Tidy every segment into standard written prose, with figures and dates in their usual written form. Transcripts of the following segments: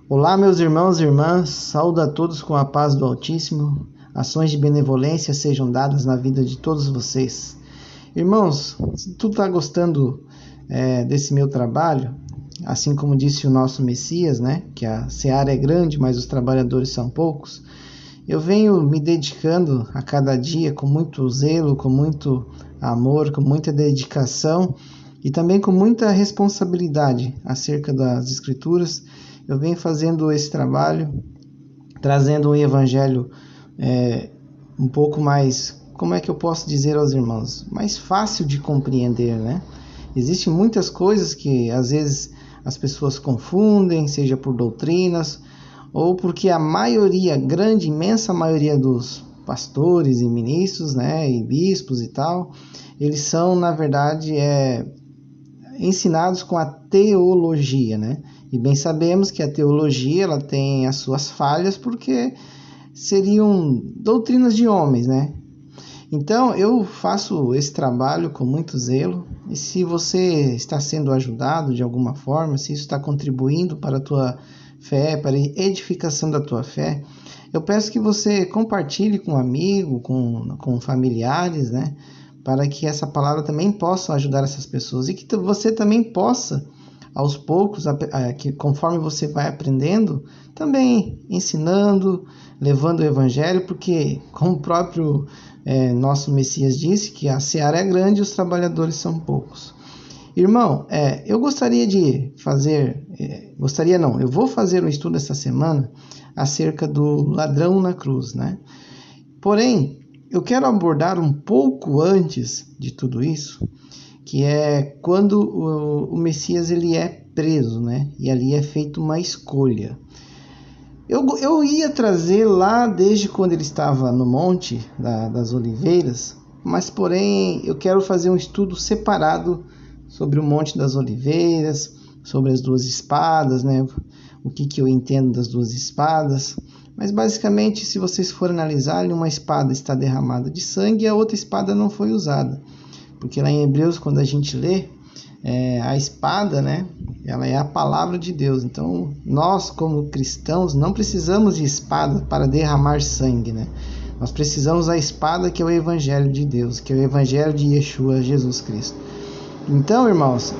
Olá, meus irmãos e irmãs, saúdo a todos com a paz do Altíssimo. Ações de benevolência sejam dadas na vida de todos vocês. Irmãos, se tu está gostando desse meu trabalho, assim como disse o nosso Messias, né, que a seara é grande, mas os trabalhadores são poucos, eu venho me dedicando a cada dia com muito zelo, com muito amor, com muita dedicação e também com muita responsabilidade acerca das Escrituras. Eu venho fazendo esse trabalho, trazendo um evangelho um pouco mais, como é que eu posso dizer aos irmãos, mais fácil de compreender, né? Existem muitas coisas que às vezes as pessoas confundem, seja por doutrinas, ou porque a maioria, grande, imensa maioria dos pastores e ministros, né, e bispos e tal, eles são, na verdade, ensinados com a teologia, né? E bem sabemos que a teologia ela tem as suas falhas porque seriam doutrinas de homens, né? Então eu faço esse trabalho com muito zelo e se você está sendo ajudado de alguma forma, se isso está contribuindo para a tua fé, para a edificação da tua fé, eu peço que você compartilhe com um amigo, com familiares, né? Para que essa palavra também possa ajudar essas pessoas e que você também possa, aos poucos, que conforme você vai aprendendo, também ensinando, levando o evangelho, porque como o próprio nosso Messias disse, que a seara é grande e os trabalhadores são poucos. Irmão, eu gostaria de fazer, eu vou fazer um estudo essa semana acerca do ladrão na cruz, né? Porém, eu quero abordar um pouco antes de tudo isso, que é quando o Messias ele é preso, né? E ali é feita uma escolha. Eu ia trazer lá desde quando ele estava no Monte das Oliveiras, mas porém eu quero fazer um estudo separado sobre o Monte das Oliveiras, sobre as duas espadas, né? O que eu entendo das duas espadas. Mas basicamente, se vocês forem analisar, uma espada está derramada de sangue e a outra espada não foi usada. Porque lá em Hebreus, quando a gente lê, a espada, né, ela é a palavra de Deus. Então, nós como cristãos não precisamos de espada para derramar sangue, né? Nós precisamos da espada que é o evangelho de Deus, que é o evangelho de Yeshua, Jesus Cristo. Então, irmãos,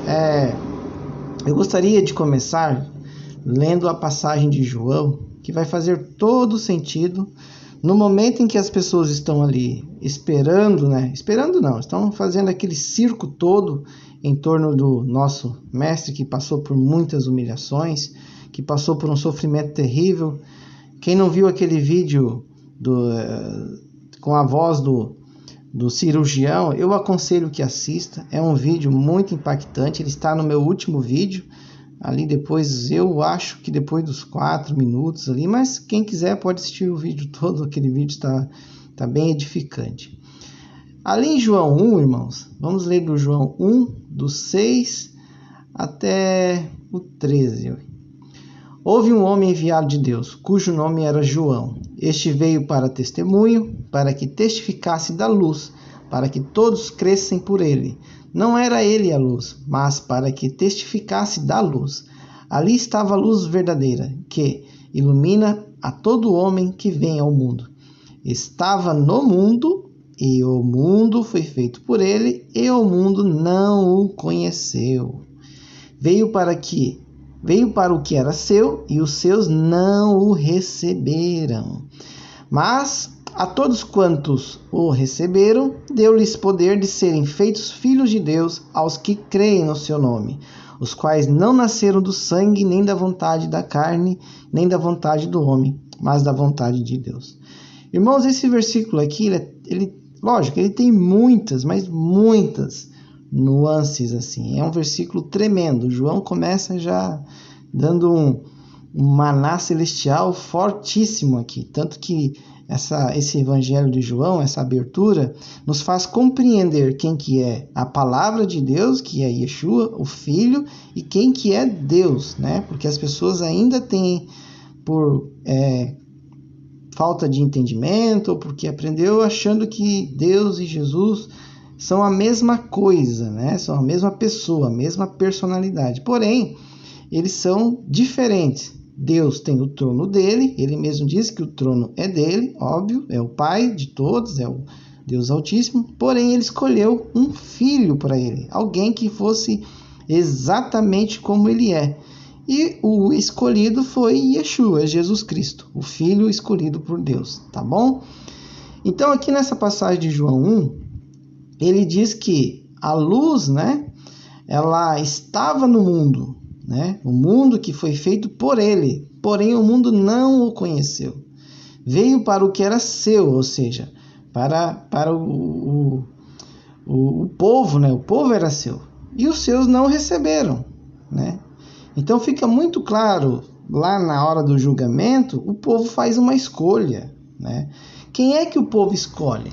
eu gostaria de começar lendo a passagem de João, que vai fazer todo sentido no momento em que as pessoas estão ali esperando, né? Esperando não, estão fazendo aquele circo todo em torno do nosso mestre que passou por muitas humilhações, que passou por um sofrimento terrível. Quem não viu aquele vídeo com a voz do cirurgião, eu aconselho que assista. É um vídeo muito impactante, ele está no meu último vídeo. Ali depois, eu acho que depois dos 4 minutos ali, mas quem quiser pode assistir o vídeo todo, aquele vídeo está bem edificante. Ali em João 1, irmãos, vamos ler do João 1, do 6 até o 13. Houve um homem enviado de Deus, cujo nome era João. Este veio para testemunho, para que testificasse da luz, para que todos crescem por ele. Não era ele a luz, mas para que testificasse da luz. Ali estava a luz verdadeira, que ilumina a todo homem que vem ao mundo. Estava no mundo, e o mundo foi feito por ele, e o mundo não o conheceu. Veio para o que era seu, e os seus não o receberam. Mas a todos quantos o receberam, deu-lhes poder de serem feitos filhos de Deus aos que creem no seu nome, os quais não nasceram do sangue, nem da vontade da carne, nem da vontade do homem, mas da vontade de Deus. Irmãos, esse versículo aqui, lógico, ele tem muitas, mas muitas nuances assim. É um versículo tremendo. João começa já dando um maná celestial fortíssimo aqui, tanto que esse evangelho de João, essa abertura, nos faz compreender quem que é a palavra de Deus, que é Yeshua, o Filho, e quem que é Deus, né? Porque as pessoas ainda têm, por falta de entendimento, ou porque aprendeu achando que Deus e Jesus são a mesma coisa, né? São a mesma pessoa, a mesma personalidade. Porém, eles são diferentes. Deus tem o trono dele, ele mesmo diz que o trono é dele, óbvio, é o Pai de todos, é o Deus Altíssimo, porém ele escolheu um filho para ele, alguém que fosse exatamente como ele é. E o escolhido foi Yeshua, Jesus Cristo, o Filho escolhido por Deus, tá bom? Então aqui nessa passagem de João 1, ele diz que a luz, né, ela estava no mundo, né, o mundo que foi feito por ele, porém o mundo não o conheceu. Veio para o que era seu, ou seja, para o povo, né, o povo era seu, e os seus não receberam, né? Então fica muito claro, lá na hora do julgamento, o povo faz uma escolha, né? Quem é que o povo escolhe?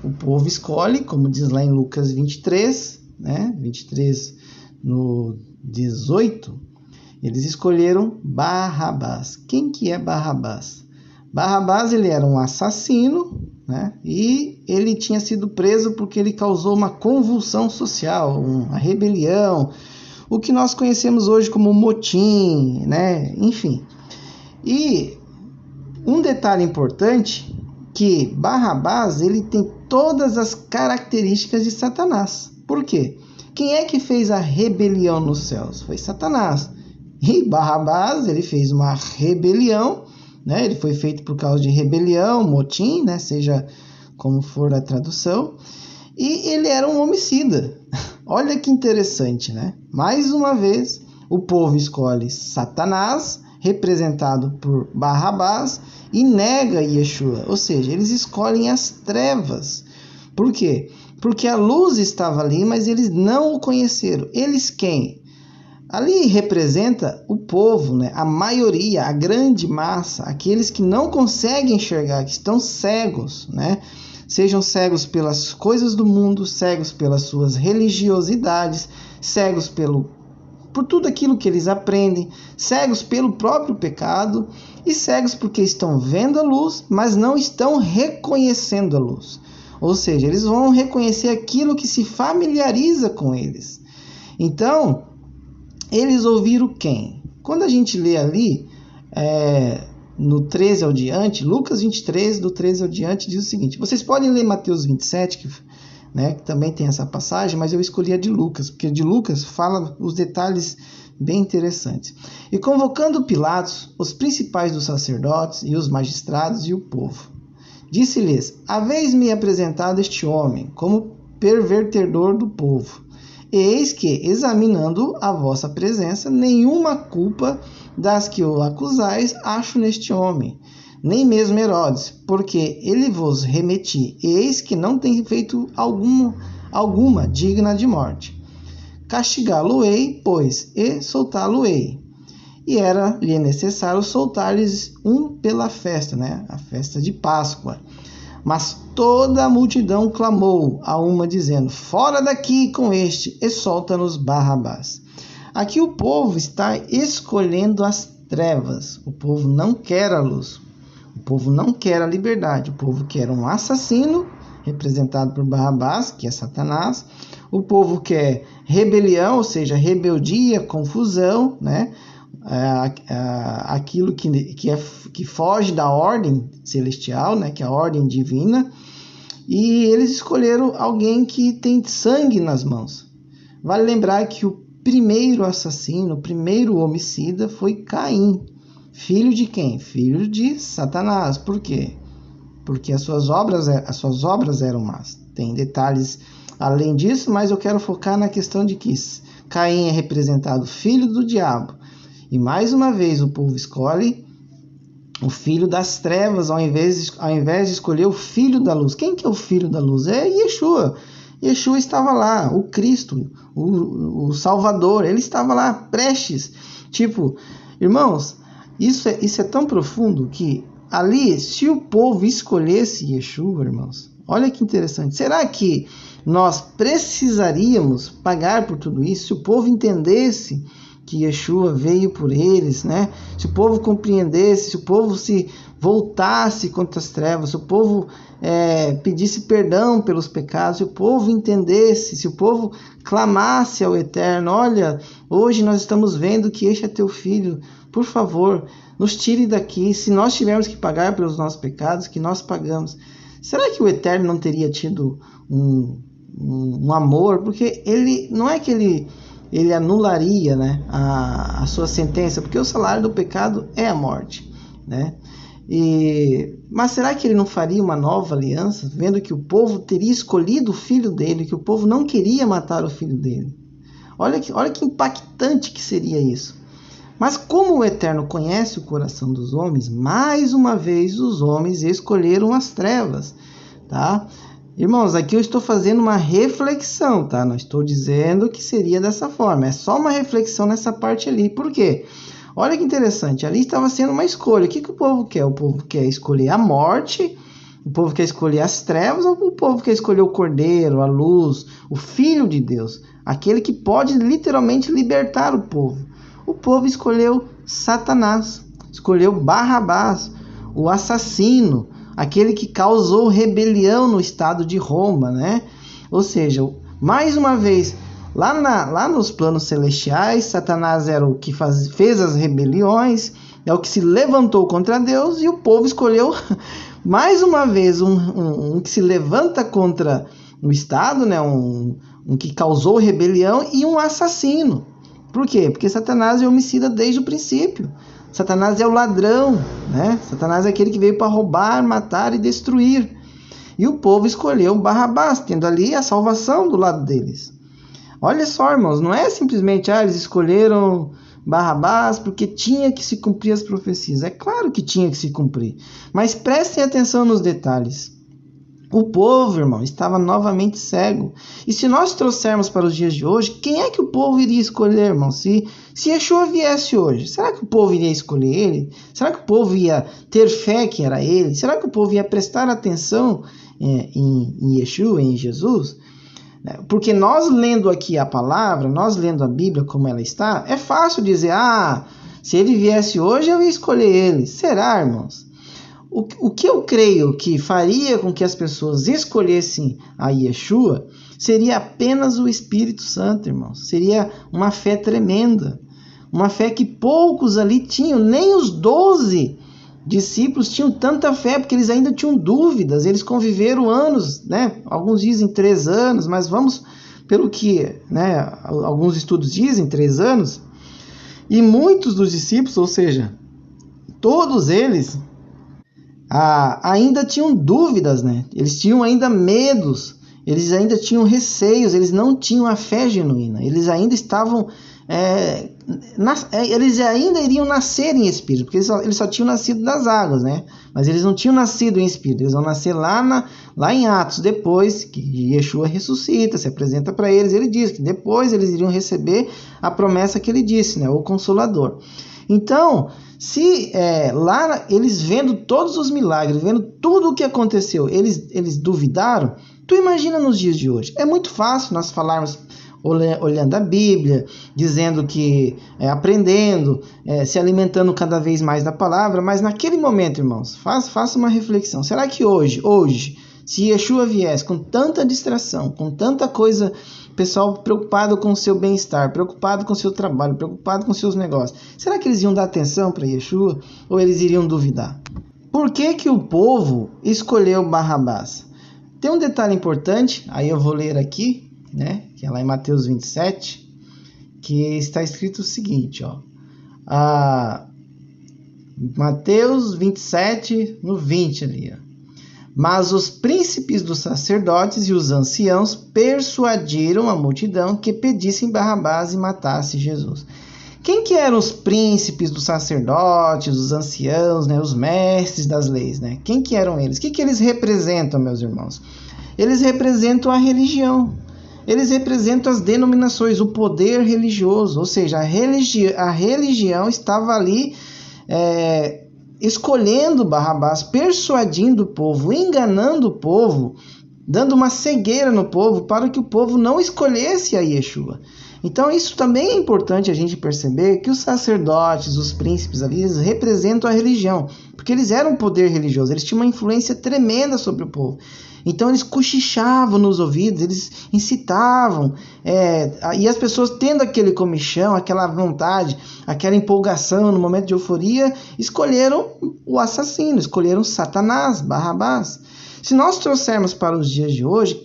O povo escolhe, como diz lá em Lucas 23, né? 23 no 18, eles escolheram Barrabás. Quem que é Barrabás? Barrabás, ele era um assassino, né? E ele tinha sido preso porque ele causou uma convulsão social, uma rebelião, o que nós conhecemos hoje como motim, né? Enfim. E um detalhe importante, que Barrabás, ele tem todas as características de Satanás. Por quê? Quem é que fez a rebelião nos céus? Foi Satanás. E Barrabás, ele fez uma rebelião, né? Ele foi feito por causa de rebelião, motim, né? Seja como for a tradução. E ele era um homicida. Olha que interessante, né? Mais uma vez, o povo escolhe Satanás, representado por Barrabás, e nega Yeshua. Ou seja, eles escolhem as trevas. Por quê? Porque a luz estava ali, mas eles não o conheceram. Eles quem? Ali representa o povo, né? A maioria, a grande massa, aqueles que não conseguem enxergar, que estão cegos, né? Sejam cegos pelas coisas do mundo, cegos pelas suas religiosidades, cegos por tudo aquilo que eles aprendem, cegos pelo próprio pecado e cegos porque estão vendo a luz, mas não estão reconhecendo a luz. Ou seja, eles vão reconhecer aquilo que se familiariza com eles. Então, eles ouviram quem? Quando a gente lê ali, no 13 ao diante, Lucas 23, do 13 ao diante, diz o seguinte. Vocês podem ler Mateus 27, que também tem essa passagem, mas eu escolhi a de Lucas, porque de Lucas fala os detalhes bem interessantes. E convocando Pilatos, os principais dos sacerdotes e os magistrados e o povo, disse-lhes: haveis-me apresentado este homem como pervertedor do povo. Eis que, examinando a vossa presença, nenhuma culpa das que o acusais acho neste homem, nem mesmo Herodes, porque ele vos remeti, eis que não tem feito alguma digna de morte. Castigá-lo-ei, pois, e soltá-lo-ei. E era-lhe necessário soltar-lhes um pela festa, né? A festa de Páscoa. Mas toda a multidão clamou a uma, dizendo: fora daqui com este, e solta-nos Barrabás. Aqui o povo está escolhendo as trevas. O povo não quer a luz. O povo não quer a liberdade. O povo quer um assassino, representado por Barrabás, que é Satanás. O povo quer rebelião, ou seja, rebeldia, confusão, né? Aquilo que foge da ordem celestial, né? Que é a ordem divina. E eles escolheram alguém que tem sangue nas mãos. Vale lembrar que o primeiro assassino, o primeiro homicida foi Caim. Filho de quem? Filho de Satanás. Por quê? Porque as suas obras eram más. Tem detalhes além disso, mas eu quero focar na questão de que Caim é representado filho do diabo. E mais uma vez o povo escolhe o filho das trevas ao invés de escolher o filho da luz. Quem que é o filho da luz? É Yeshua. Yeshua estava lá, o Cristo, o Salvador, ele estava lá prestes. Tipo, irmãos, isso é tão profundo que ali, se o povo escolhesse Yeshua, irmãos, olha que interessante. Será que nós precisaríamos pagar por tudo isso? Se o povo entendesse que Yeshua veio por eles, né? Se o povo compreendesse, se o povo se voltasse contra as trevas, se o povo pedisse perdão pelos pecados, se o povo entendesse, se o povo clamasse ao Eterno: olha, hoje nós estamos vendo que este é teu filho, por favor, nos tire daqui. Se nós tivermos que pagar pelos nossos pecados, que nós pagamos. Será que o Eterno não teria tido um amor? Porque ele não é que ele anularia, né, a sua sentença, porque o salário do pecado é a morte, né? Mas será que ele não faria uma nova aliança, vendo que o povo teria escolhido o filho dele, que o povo não queria matar o filho dele? Olha que impactante que seria isso. Mas como o Eterno conhece o coração dos homens, mais uma vez os homens escolheram as trevas, tá? Irmãos, aqui eu estou fazendo uma reflexão, tá? Não estou dizendo que seria dessa forma, é só uma reflexão nessa parte ali. Por quê? Olha que interessante, ali estava sendo uma escolha. O que o povo quer? O povo quer escolher a morte, o povo quer escolher as trevas, ou o povo quer escolher o Cordeiro, a luz, o Filho de Deus, aquele que pode literalmente libertar o povo? O povo escolheu Satanás, escolheu Barrabás, o assassino, aquele que causou rebelião no estado de Roma, né? Ou seja, mais uma vez, lá nos planos celestiais, Satanás era o que fez as rebeliões, é o que se levantou contra Deus, e o povo escolheu mais uma vez um que se levanta contra o estado, né? Um que causou rebelião, e um assassino. Por quê? Porque Satanás é homicida desde o princípio. Satanás é o ladrão, né? Satanás é aquele que veio para roubar, matar e destruir. E o povo escolheu Barrabás, tendo ali a salvação do lado deles. Olha só, irmãos, não é simplesmente eles escolheram Barrabás porque tinha que se cumprir as profecias. É claro que tinha que se cumprir. Mas prestem atenção nos detalhes. O povo, irmão, estava novamente cego. E se nós trouxermos para os dias de hoje, quem é que o povo iria escolher, irmão? Se Yeshua viesse hoje, será que o povo iria escolher ele? Será que o povo ia ter fé que era ele? Será que o povo ia prestar atenção em Yeshua, em Jesus? Porque nós lendo aqui a palavra, nós lendo a Bíblia como ela está, é fácil dizer: se ele viesse hoje, eu ia escolher ele. Será, irmãos? O que eu creio que faria com que as pessoas escolhessem a Yeshua seria apenas o Espírito Santo, irmãos. Seria uma fé tremenda. Uma fé que poucos ali tinham. Nem os 12 discípulos tinham tanta fé, porque eles ainda tinham dúvidas. Eles conviveram anos, né? Alguns dizem 3 anos, mas vamos pelo que, né, alguns estudos dizem, 3 anos. E muitos dos discípulos, ou seja, todos eles, ainda tinham dúvidas, né? Eles tinham ainda medos, eles ainda tinham receios, eles não tinham a fé genuína, eles ainda estavam, eles ainda iriam nascer em espírito, porque eles só tinham nascido das águas, né? Mas eles não tinham nascido em espírito, eles vão nascer lá em Atos, depois que Yeshua ressuscita, se apresenta para eles, ele diz que depois eles iriam receber a promessa que ele disse, né? O Consolador. Então, se lá eles vendo todos os milagres, vendo tudo o que aconteceu, eles duvidaram, tu imagina nos dias de hoje. É muito fácil nós falarmos olhando a Bíblia, dizendo que aprendendo, se alimentando cada vez mais da palavra, mas naquele momento, irmãos, faça uma reflexão. Será que hoje, se Yeshua viesse com tanta distração, com tanta coisa, pessoal preocupado com o seu bem-estar, preocupado com o seu trabalho, preocupado com seus negócios, será que eles iam dar atenção para Yeshua ou eles iriam duvidar? Por que o povo escolheu Barrabás? Tem um detalhe importante, aí eu vou ler aqui, né, que é lá em Mateus 27, que está escrito o seguinte, Mateus 27, no 20 ali, Mas os príncipes dos sacerdotes e os anciãos persuadiram a multidão que pedissem Barrabás e matasse Jesus. Quem que eram os príncipes dos sacerdotes, os anciãos, né, os mestres das leis, né? Quem que eram eles? O que eles representam, meus irmãos? Eles representam a religião. Eles representam as denominações, o poder religioso. Ou seja, a religião estava ali escolhendo Barrabás, persuadindo o povo, enganando o povo, dando uma cegueira no povo para que o povo não escolhesse a Yeshua. Então isso também é importante a gente perceber que os sacerdotes, os príncipes ali, eles representam a religião. porque eles eram um poder religioso, eles tinham uma influência tremenda sobre o povo. Então eles cochichavam nos ouvidos, eles incitavam, e as pessoas tendo aquele comichão, aquela vontade, aquela empolgação no momento de euforia, escolheram o assassino, escolheram Satanás, Barrabás. Se nós trouxermos para os dias de hoje,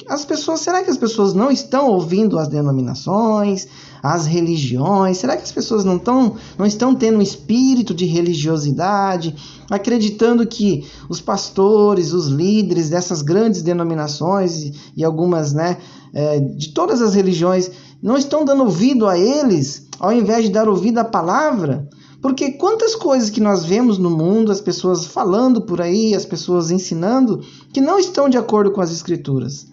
será que as pessoas não estão ouvindo as denominações, as religiões? Será que as pessoas não estão tendo um espírito de religiosidade, acreditando que os pastores, os líderes dessas grandes denominações e algumas, de todas as religiões, não estão dando ouvido a eles, ao invés de dar ouvido à palavra? Porque quantas coisas que nós vemos no mundo, as pessoas falando por aí, as pessoas ensinando, que não estão de acordo com as Escrituras.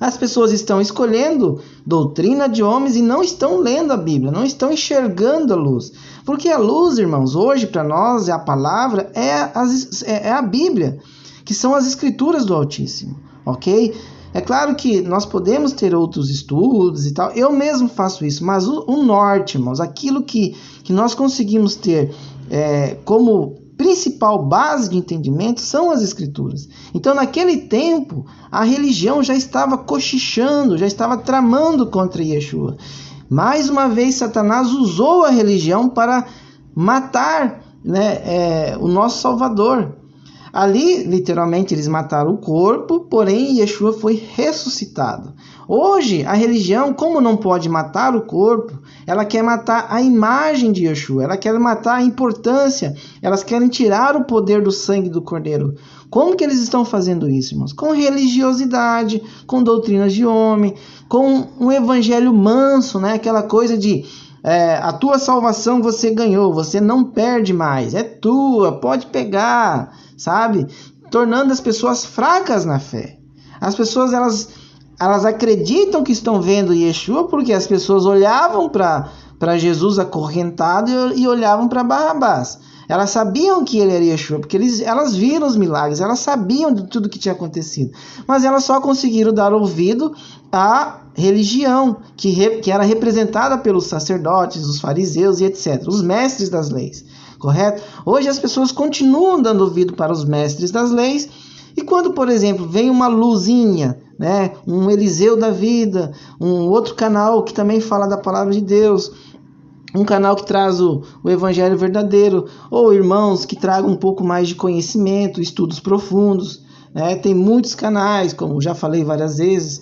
As pessoas estão escolhendo doutrina de homens e não estão lendo a Bíblia, não estão enxergando a luz. Porque a luz, irmãos, hoje para nós, a palavra é a Bíblia, que são as Escrituras do Altíssimo, ok? É claro que nós podemos ter outros estudos e tal, eu mesmo faço isso, mas o norte, irmãos, aquilo que nós conseguimos ter como principal base de entendimento são as Escrituras. Então, naquele tempo, a religião já estava cochichando, já estava tramando contra Yeshua. Mais uma vez, Satanás usou a religião para matar o nosso Salvador. Ali, literalmente, eles mataram o corpo, porém Yeshua foi ressuscitado. Hoje, a religião, como não pode matar o corpo, ela quer matar a imagem de Yeshua, ela quer matar a importância, elas querem tirar o poder do sangue do Cordeiro. Como que eles estão fazendo isso, irmãos? Com religiosidade, com doutrinas de homem, com um evangelho manso, aquela coisa de a tua salvação você ganhou, você não perde mais, é tua, pode pegar, sabe? Tornando as pessoas fracas na fé. As pessoas, elas acreditam que estão vendo Yeshua porque as pessoas olhavam para Jesus acorrentado e olhavam para Barrabás. Elas sabiam que ele era Yeshua, porque elas viram os milagres, elas sabiam de tudo que tinha acontecido. Mas elas só conseguiram dar ouvido à religião, que era representada pelos sacerdotes, os fariseus e etc., os mestres das leis, correto? Hoje as pessoas continuam dando ouvido para os mestres das leis, e quando, por exemplo, vem uma luzinha, um Eliseu da vida, um outro canal que também fala da palavra de Deus, um canal que traz o evangelho verdadeiro, ou irmãos que tragam um pouco mais de conhecimento, estudos profundos, tem muitos canais, como já falei várias vezes,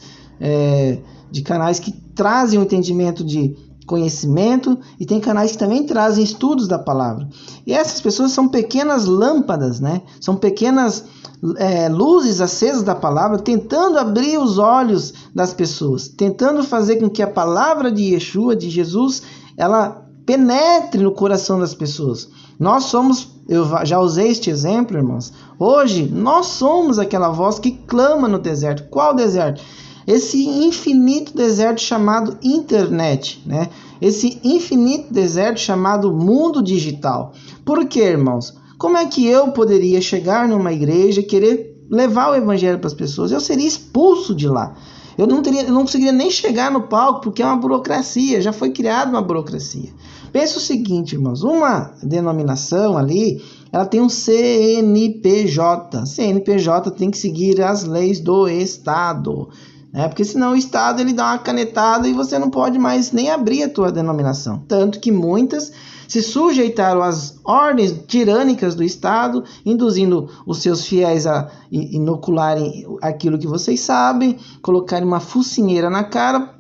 de canais que trazem um entendimento de conhecimento, e tem canais que também trazem estudos da palavra. E essas pessoas são pequenas lâmpadas, são pequenas luzes acesas da palavra, tentando abrir os olhos das pessoas, tentando fazer com que a palavra de Yeshua, de Jesus, ela penetre no coração das pessoas. Nós somos, eu já usei este exemplo, irmãos, hoje nós somos aquela voz que clama no deserto. Qual deserto? Esse infinito deserto chamado internet, Esse infinito deserto chamado mundo digital. Por quê, irmãos? Como é que eu poderia chegar numa igreja e querer levar o evangelho para as pessoas? Eu seria expulso de lá. Eu não conseguiria nem chegar no palco, porque é uma burocracia, já foi criada uma burocracia. Pensa o seguinte, irmãos, uma denominação ali, ela tem um CNPJ. CNPJ tem que seguir as leis do Estado, porque senão o Estado ele dá uma canetada e você não pode mais nem abrir a tua denominação. Tanto que muitas se sujeitaram às ordens tirânicas do Estado, induzindo os seus fiéis a inocularem aquilo que vocês sabem, colocarem uma focinheira na cara.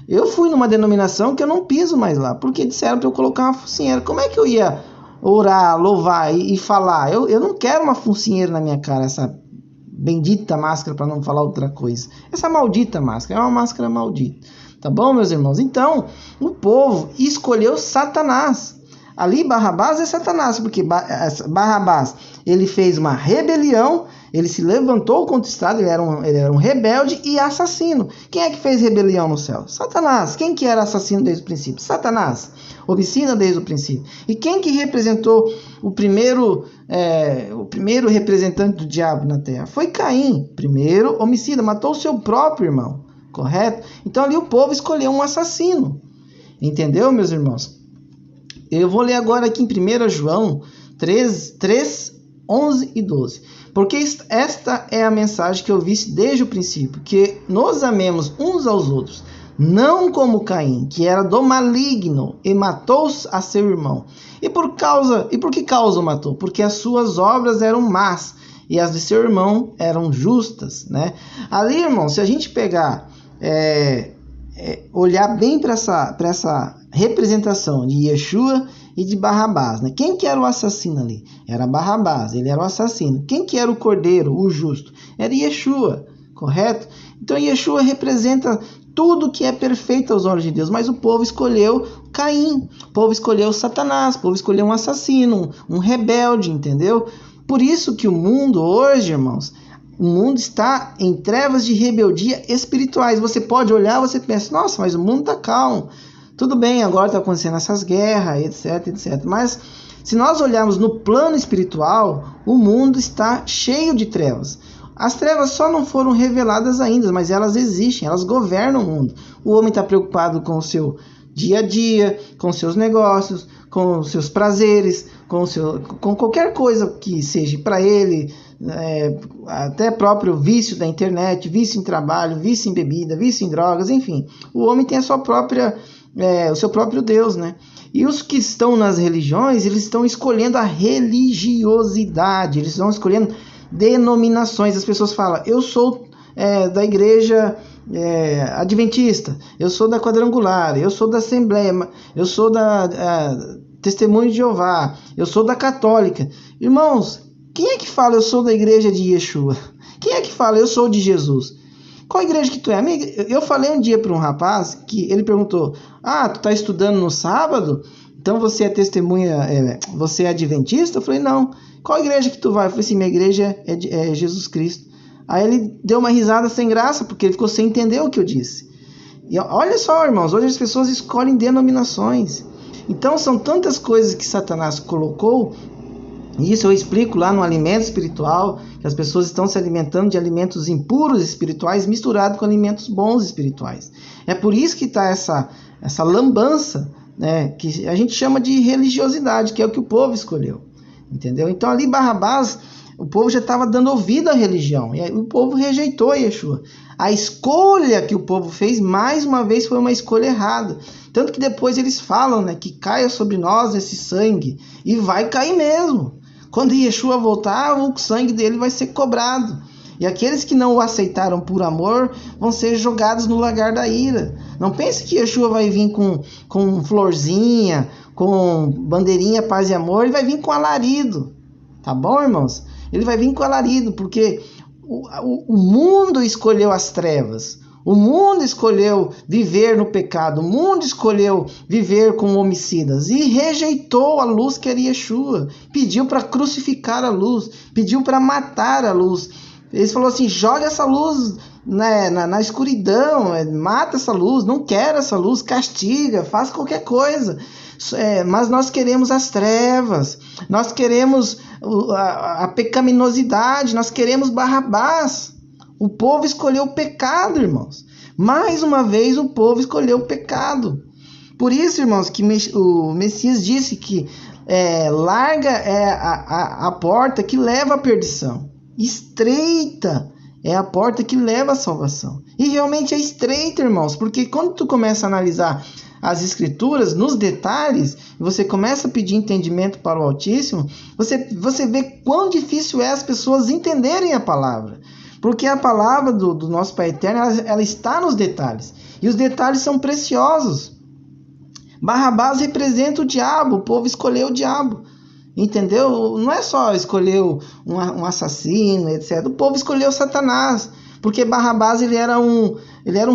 Eu fui numa denominação que eu não piso mais lá, porque disseram para eu colocar uma focinheira. Como é que eu ia orar, louvar e falar? Eu não quero uma focinheira na minha cara, essa bendita máscara, para não falar outra coisa. Essa maldita máscara, é uma máscara maldita. Tá bom, meus irmãos? Então, o povo escolheu Satanás. Ali, Barrabás é Satanás, porque Barrabás, ele fez uma rebelião, ele se levantou contra o Estado, ele era um rebelde e assassino. Quem é que fez rebelião no céu? Satanás. Quem que era assassino desde o princípio? Satanás. Homicida desde o princípio. E quem que representou o primeiro representante do diabo na terra? Foi Caim. Primeiro homicida, matou o seu próprio irmão. Correto? Então ali o povo escolheu um assassino. Entendeu, meus irmãos? Eu vou ler agora aqui em 1 João 3, 11 e 12. Porque esta é a mensagem que eu vi desde o princípio, que nos amemos uns aos outros, não como Caim, que era do maligno e matou a seu irmão. E por que causa o matou? Porque as suas obras eram más e as de seu irmão eram justas, né? Ali, irmão, se a gente pegar, olhar bem para essa representação de Yeshua e de Barrabás, né? Quem que era o assassino ali? Era Barrabás, ele era o assassino. Quem que era o cordeiro, o justo? Era Yeshua, correto? Então Yeshua representa tudo que é perfeito aos olhos de Deus, mas o povo escolheu Caim, o povo escolheu Satanás, o povo escolheu um assassino, um rebelde, entendeu? Por isso que o mundo hoje, irmãos, o mundo está em trevas de rebeldia espirituais. Você pode olhar, você pensa, nossa, mas o mundo está calmo. Tudo bem, agora está acontecendo essas guerras, etc, etc. Mas se nós olharmos no plano espiritual, o mundo está cheio de trevas. As trevas só não foram reveladas ainda, mas elas existem, elas governam o mundo. O homem está preocupado com o seu dia a dia, com seus negócios, com os seus prazeres, com qualquer coisa que seja para ele, até próprio vício da internet, vício em trabalho, vício em bebida, vício em drogas, enfim. O homem tem a sua própria, o seu próprio Deus, né? E os que estão nas religiões, eles estão escolhendo a religiosidade, eles estão escolhendo denominações. As pessoas falam, eu sou da igreja adventista, eu sou da quadrangular, eu sou da assembleia, eu sou da testemunho de Jeová, eu sou da católica. Irmãos, quem é que fala eu sou da igreja de Yeshua? Quem é que fala eu sou de Jesus? Qual igreja que tu é? Eu falei um dia para um rapaz que ele perguntou, tu tá estudando no sábado? Então você é testemunha, você é adventista? Eu falei, não. Qual igreja que tu vai? Eu falei assim, minha igreja é Jesus Cristo. Aí ele deu uma risada sem graça, porque ele ficou sem entender o que eu disse. E olha só, irmãos, hoje as pessoas escolhem denominações. Então são tantas coisas que Satanás colocou, e isso eu explico lá no alimento espiritual, que as pessoas estão se alimentando de alimentos impuros espirituais misturados com alimentos bons espirituais. É por isso que está essa lambança, né, que a gente chama de religiosidade, que é o que o povo escolheu. Entendeu? Então ali Barrabás, o povo já estava dando ouvido à religião, e aí o povo rejeitou Yeshua. A escolha que o povo fez, mais uma vez, foi uma escolha errada. Tanto que depois eles falam, né, que caia sobre nós esse sangue, e vai cair mesmo. Quando Yeshua voltar, o sangue dele vai ser cobrado. E aqueles que não o aceitaram por amor vão ser jogados no lagar da ira. Não pense que Yeshua vai vir com florzinha, com bandeirinha, paz e amor. Ele vai vir com alarido. Tá bom, irmãos? Ele vai vir com alarido, porque o mundo escolheu as trevas. O mundo escolheu viver no pecado. O mundo escolheu viver com homicidas. E rejeitou a luz que era Yeshua. Pediu para crucificar a luz. Pediu para matar a luz. Eles falaram assim, joga essa luz na escuridão, mata essa luz, não quero essa luz, castiga, faz qualquer coisa. Mas nós queremos as trevas, nós queremos a pecaminosidade, nós queremos Barrabás. O povo escolheu o pecado, irmãos. Mais uma vez o povo escolheu o pecado. Por isso, irmãos, que o Messias disse que larga é a porta que leva à perdição. Estreita é a porta que leva à salvação. E realmente é estreita, irmãos, porque quando tu começa a analisar as escrituras nos detalhes, você começa a pedir entendimento para o Altíssimo, você vê quão difícil é as pessoas entenderem a palavra. Porque a palavra do nosso Pai Eterno, ela está nos detalhes. E os detalhes são preciosos. Barrabás representa o diabo, o povo escolheu o diabo. Entendeu? Não é só escolher um assassino, etc. O povo escolheu Satanás, porque Barrabás ele era um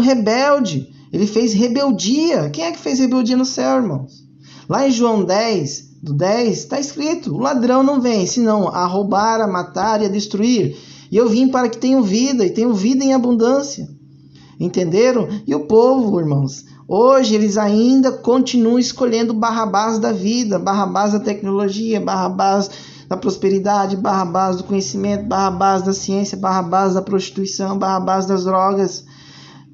rebelde, ele fez rebeldia. Quem é que fez rebeldia no céu, irmãos? Lá em João 10, do 10, está escrito, o ladrão não vem, senão a roubar, a matar e a destruir. E eu vim para que tenham vida, e tenham vida em abundância. Entenderam? E o povo, irmãos, hoje eles ainda continuam escolhendo Barrabás da vida, Barrabás da tecnologia, Barrabás da prosperidade, Barrabás do conhecimento, Barrabás da ciência, Barrabás da prostituição, Barrabás das drogas.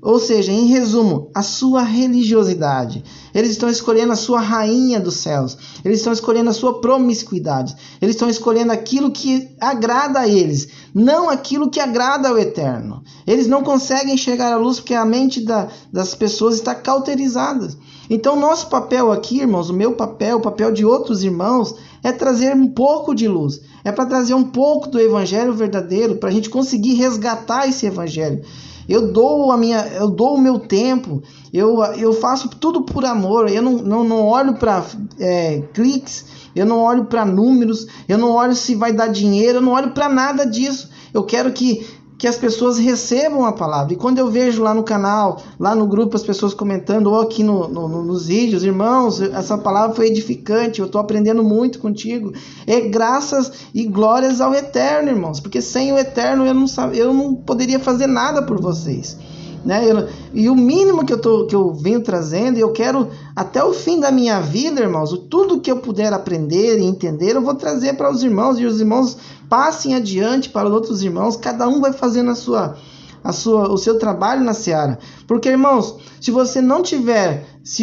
Ou seja, em resumo, a sua religiosidade. Eles estão escolhendo a sua rainha dos céus. Eles estão escolhendo a sua promiscuidade. Eles estão escolhendo aquilo que agrada a eles, não aquilo que agrada ao Eterno. Eles não conseguem chegar à luz porque a mente das pessoas está cauterizada. Então, nosso papel aqui, irmãos, o meu papel, o papel de outros irmãos, é trazer um pouco de luz. É para trazer um pouco do evangelho verdadeiro, para a gente conseguir resgatar esse evangelho. Eu dou o meu tempo, eu faço tudo por amor, eu não olho para cliques, eu não olho para números, eu não olho se vai dar dinheiro, eu não olho para nada disso. Eu quero que as pessoas recebam a palavra. E quando eu vejo lá no canal, lá no grupo, as pessoas comentando, ou aqui nos vídeos, irmãos, essa palavra foi edificante, eu estou aprendendo muito contigo. É graças e glórias ao Eterno, irmãos, porque sem o Eterno eu não poderia fazer nada por vocês. Né? E o mínimo que eu venho trazendo, e eu quero até o fim da minha vida, irmãos, tudo que eu puder aprender e entender, eu vou trazer para os irmãos, e os irmãos passem adiante para os outros irmãos, cada um vai fazendo o seu trabalho na seara. Porque, irmãos, se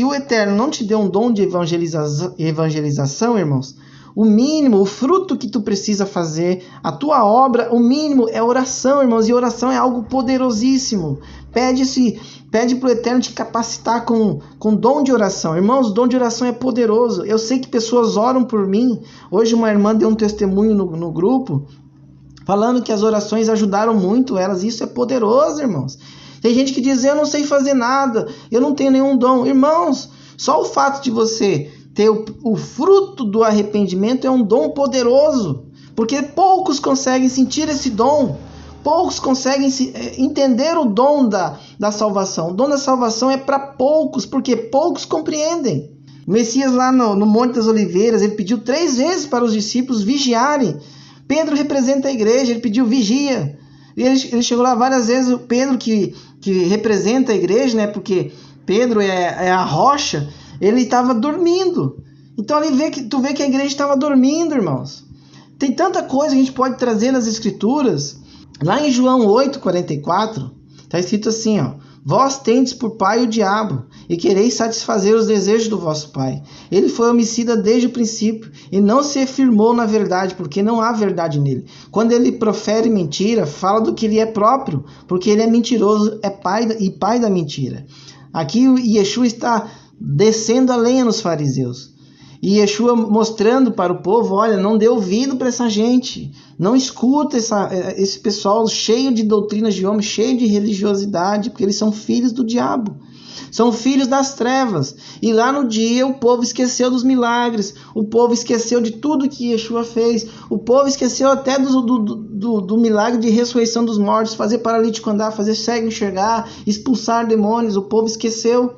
o Eterno não te deu um dom de evangelização, irmãos, o mínimo, o fruto que tu precisa fazer, a tua obra, o mínimo é oração, irmãos, e oração é algo poderosíssimo. Pede para o Eterno te capacitar com dom de oração. Irmãos, o dom de oração é poderoso. Eu sei que pessoas oram por mim. Hoje uma irmã deu um testemunho no grupo, falando que as orações ajudaram muito elas. Isso é poderoso, irmãos. Tem gente que diz, eu não sei fazer nada, eu não tenho nenhum dom. Irmãos, só o fato de você ter o fruto do arrependimento é um dom poderoso, porque poucos conseguem sentir esse dom, poucos conseguem entender o dom da salvação. O dom da salvação é para poucos, porque poucos compreendem. O Messias lá no Monte das Oliveiras, ele pediu 3 vezes para os discípulos vigiarem. Pedro representa a igreja, ele pediu vigia. E ele chegou lá várias vezes, o Pedro que representa a igreja, né? Porque Pedro é a rocha, ele estava dormindo. Então tu vê que a igreja estava dormindo, irmãos. Tem tanta coisa que a gente pode trazer nas escrituras. Lá em João 8,44, está escrito assim, ó: vós tendes por pai o diabo, e quereis satisfazer os desejos do vosso pai. Ele foi homicida desde o princípio, e não se firmou na verdade, porque não há verdade nele. Quando ele profere mentira, fala do que lhe é próprio, porque ele é mentiroso, é pai da mentira. Aqui o Yeshua está descendo a lenha nos fariseus. E Yeshua mostrando para o povo, olha, não dê ouvido para essa gente. Não escuta esse pessoal cheio de doutrinas de homem, cheio de religiosidade, porque eles são filhos do diabo. São filhos das trevas. E lá no dia o povo esqueceu dos milagres. O povo esqueceu de tudo que Yeshua fez. O povo esqueceu até do milagre de ressurreição dos mortos, fazer paralítico andar, fazer cego enxergar, expulsar demônios. O povo esqueceu.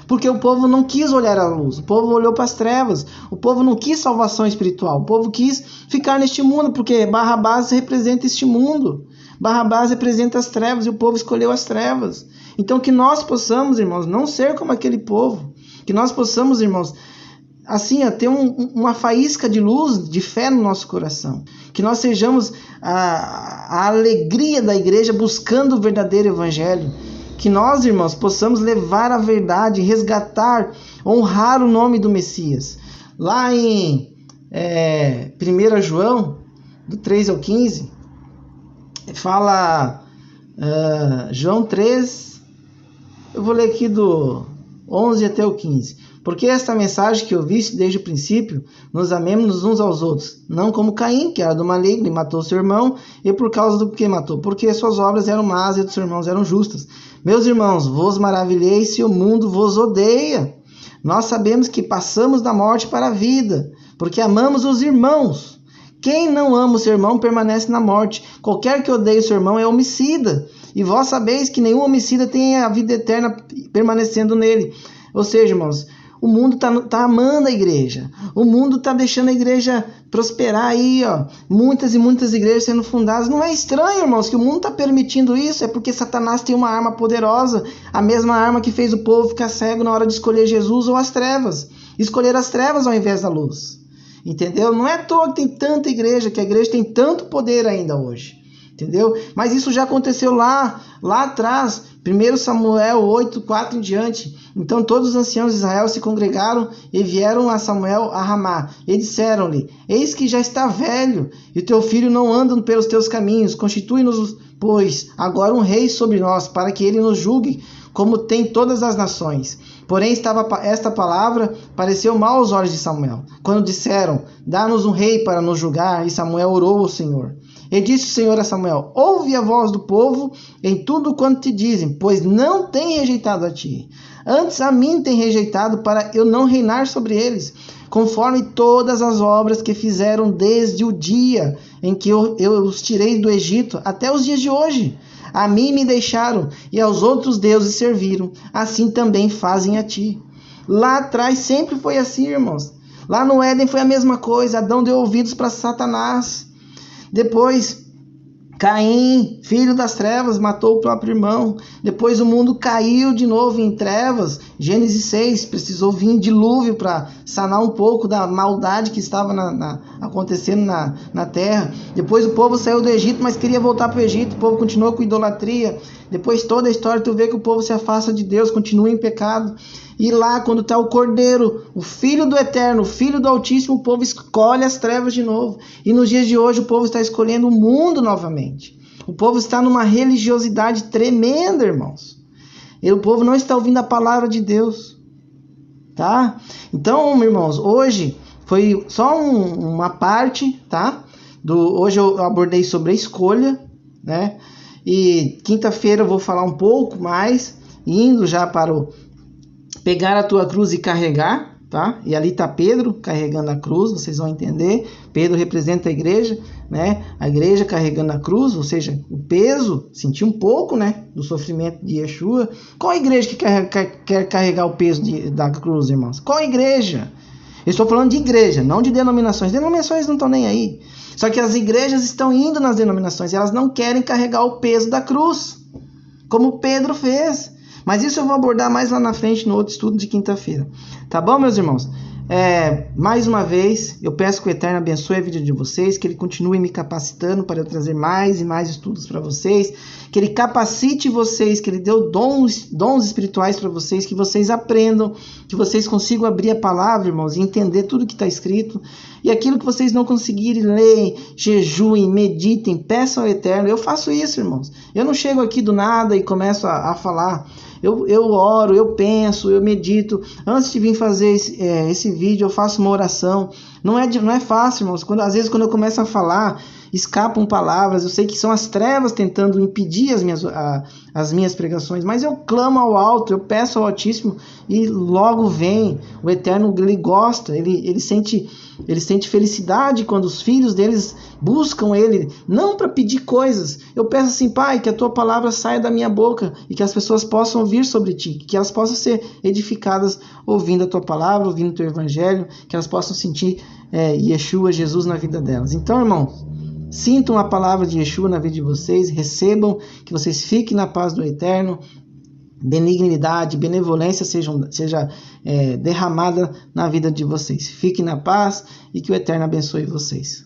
Porque o povo não quis olhar a luz, o povo olhou para as trevas, o povo não quis salvação espiritual, o povo quis ficar neste mundo, porque Barrabás representa este mundo, Barrabás representa as trevas e o povo escolheu as trevas. Então que nós possamos, irmãos, não ser como aquele povo, que nós possamos, irmãos, assim, ter uma faísca de luz, de fé no nosso coração, que nós sejamos a alegria da igreja buscando o verdadeiro evangelho. Que nós, irmãos, possamos levar a verdade, resgatar, honrar o nome do Messias. Lá em 1 João, do 3 ao 15, fala, João 3, eu vou ler aqui do 11 até o 15. Porque esta mensagem que ouviste desde o princípio, nos amemos uns aos outros, não como Caim, que era do maligno e matou seu irmão, e por causa do que matou, porque suas obras eram más e dos seus irmãos eram justas. Meus irmãos, vos maravilhei se o mundo vos odeia. Nós sabemos que passamos da morte para a vida, porque amamos os irmãos. Quem não ama o seu irmão permanece na morte. Qualquer que odeie o seu irmão é homicida. E vós sabeis que nenhum homicida tem a vida eterna permanecendo nele. Ou seja, irmãos, o mundo tá amando a igreja. O mundo tá deixando a igreja prosperar aí, ó. Muitas e muitas igrejas sendo fundadas. Não é estranho, irmãos, que o mundo tá permitindo isso. É porque Satanás tem uma arma poderosa. A mesma arma que fez o povo ficar cego na hora de escolher Jesus ou as trevas. Escolher as trevas ao invés da luz. Entendeu? Não é à toa que tem tanta igreja, que a igreja tem tanto poder ainda hoje. entendeu? Mas isso já aconteceu lá atrás, 1 Samuel 8, 4 em diante. Então todos os anciãos de Israel se congregaram e vieram a Samuel a Ramá, e disseram-lhe: eis que já está velho, e teu filho não anda pelos teus caminhos, constitui-nos, pois, agora um rei sobre nós, para que ele nos julgue, como tem todas as nações. Porém, esta palavra pareceu mal aos olhos de Samuel, quando disseram: dá-nos um rei para nos julgar, e Samuel orou ao Senhor. E disse o Senhor a Samuel: ouve a voz do povo em tudo quanto te dizem, pois não tem rejeitado a ti. Antes a mim tem rejeitado, para eu não reinar sobre eles, conforme todas as obras que fizeram desde o dia em que eu os tirei do Egito até os dias de hoje. A mim me deixaram e aos outros deuses serviram, assim também fazem a ti. Lá atrás sempre foi assim, irmãos. Lá no Éden foi a mesma coisa. Adão deu ouvidos para Satanás. Depois, Caim, filho das trevas, matou o próprio irmão. Depois o mundo caiu de novo em trevas. Gênesis 6, precisou vir dilúvio para sanar um pouco da maldade que estava acontecendo na terra. Depois o povo saiu do Egito, mas queria voltar para o Egito. O povo continuou com idolatria. Depois toda a história, tu vê que o povo se afasta de Deus, continua em pecado. E lá, quando está o Cordeiro, o Filho do Eterno, o Filho do Altíssimo, o povo escolhe as trevas de novo. E nos dias de hoje, o povo está escolhendo o mundo novamente. O povo está numa religiosidade tremenda, irmãos. E o povo não está ouvindo a palavra de Deus. Tá? Então, irmãos, hoje foi só uma parte, tá? Hoje eu abordei sobre a escolha, né? E quinta-feira eu vou falar um pouco mais, indo já para o pegar a tua cruz e carregar, tá? E ali está Pedro carregando a cruz, vocês vão entender. Pedro representa a igreja, né? A igreja carregando a cruz, ou seja, o peso, sentir um pouco, né, do sofrimento de Yeshua. Qual a igreja que quer carregar o peso da cruz, irmãos? Qual a igreja? Eu estou falando de igreja, não de denominações. Denominações não estão nem aí. Só que as igrejas estão indo nas denominações, elas não querem carregar o peso da cruz, como Pedro fez. Mas isso eu vou abordar mais lá na frente no outro estudo de quinta-feira. Tá bom, meus irmãos? Mais uma vez, eu peço que o Eterno abençoe a vida de vocês, que Ele continue me capacitando para eu trazer mais e mais estudos para vocês, que Ele capacite vocês, que Ele dê dons espirituais para vocês, que vocês aprendam, que vocês consigam abrir a palavra, irmãos, e entender tudo que está escrito. E aquilo que vocês não conseguirem, leem, jejuem, meditem, peçam ao Eterno. Eu faço isso, irmãos. Eu não chego aqui do nada e começo a falar. Eu oro, eu penso, eu medito. Antes de vir fazer esse vídeo, eu faço uma oração. Não é fácil, irmãos. Às vezes, quando eu começo a falar, escapam palavras. Eu sei que são as trevas tentando impedir as minhas pregações, mas eu clamo ao alto, eu peço ao Altíssimo e logo vem. O Eterno, Ele gosta, ele sente felicidade quando os filhos deles buscam Ele, não para pedir coisas. Eu peço assim: Pai, que a Tua palavra saia da minha boca e que as pessoas possam ouvir sobre Ti, que elas possam ser edificadas ouvindo a Tua palavra, ouvindo o Teu Evangelho, que elas possam sentir Yeshua, Jesus na vida delas. Então, irmãos, sintam a palavra de Yeshua na vida de vocês, recebam, que vocês fiquem na paz do Eterno, benignidade, benevolência seja derramada na vida de vocês. Fiquem na paz e que o Eterno abençoe vocês.